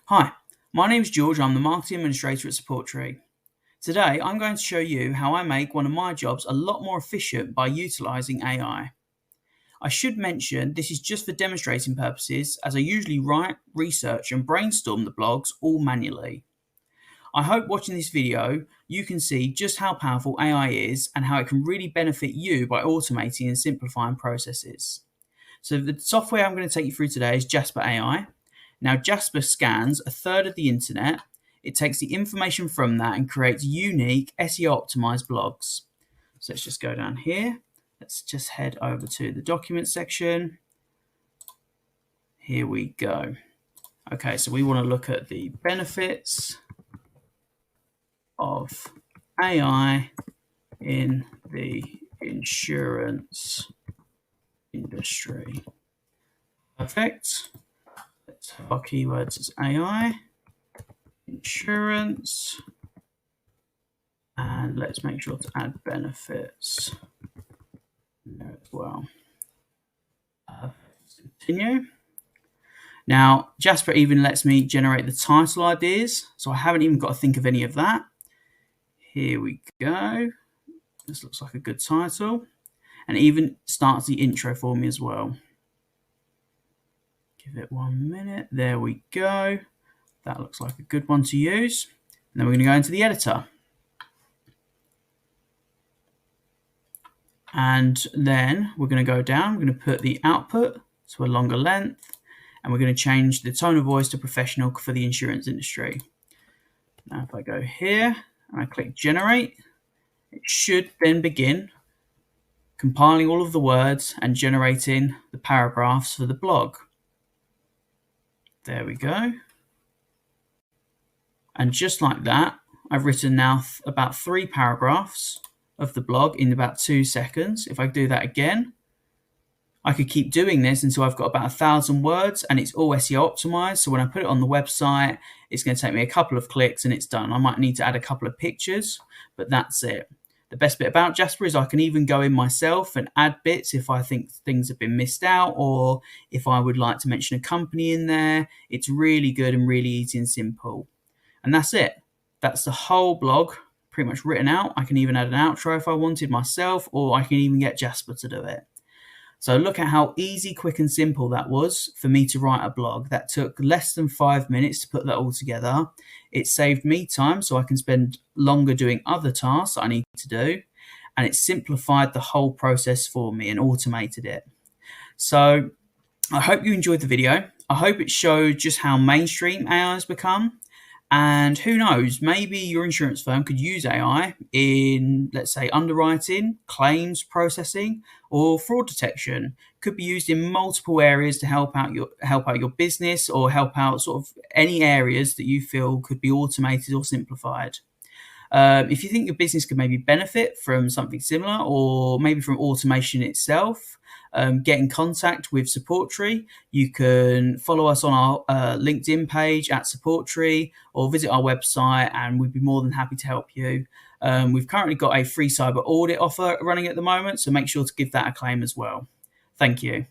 Hi, my name's George. I'm the Marketing Administrator at SupportTree. Today, I'm going to show you how I make one of my jobs a lot more efficient by utilising AI. I should mention this is just for demonstrating purposes, as I usually write, research and brainstorm the blogs all manually. I hope watching this video you can see just how powerful AI is and how it can really benefit you by automating and simplifying processes. So the software I'm going to take you through today is Jasper AI. Now, Jasper scans a third of the internet. It takes the information from that and creates unique SEO optimized blogs. So let's just go down here. Let's just head over to the document section. Here we go. Okay, so we want to look at the benefits of AI in the insurance industry. Perfect. Let's have our keywords as AI, insurance, and let's make sure to add benefits there as well. Continue. Now, Jasper even lets me generate the title ideas, so I haven't even got to think of any of that. Here we go. This looks like a good title, and it even starts the intro for me as well. Give it 1 minute. There we go. That looks like a good one to use. And then we're going to go into the editor. And then we're going to go down. We're going to put the output to a longer length. And we're going to change the tone of voice to professional for the insurance industry. Now if I go here and I click generate, it should then begin compiling all of the words and generating the paragraphs for the blog. There we go. And just like that, I've written now about 3 paragraphs of the blog in about 2 seconds. If I do that again, I could keep doing this until I've got about 1,000 words and it's all SEO optimized. So when I put it on the website, it's going to take me a couple of clicks and it's done. I might need to add a couple of pictures, but that's it. The best bit about Jasper is I can even go in myself and add bits if I think things have been missed out or if I would like to mention a company in there. It's really good and really easy and simple. And that's it. That's the whole blog pretty much written out. I can even add an outro if I wanted myself, or I can even get Jasper to do it. So look at how easy, quick and simple that was for me to write a blog. That took less than 5 minutes to put that all together. It saved me time so I can spend longer doing other tasks that I need to do. And it simplified the whole process for me and automated it. So I hope you enjoyed the video. I hope it showed just how mainstream AI has become. And who knows, maybe your insurance firm could use AI in, let's say, underwriting, claims processing, or fraud detection. Could be used in multiple areas to help out your business or help out sort of any areas that you feel could be automated or simplified. If you think your business could maybe benefit from something similar or maybe from automation itself, get in contact with SupportTree. You can follow us on our LinkedIn page at SupportTree or visit our website and we'd be more than happy to help you. We've currently got a free cyber audit offer running at the moment, so make sure to give that a claim as well. Thank you.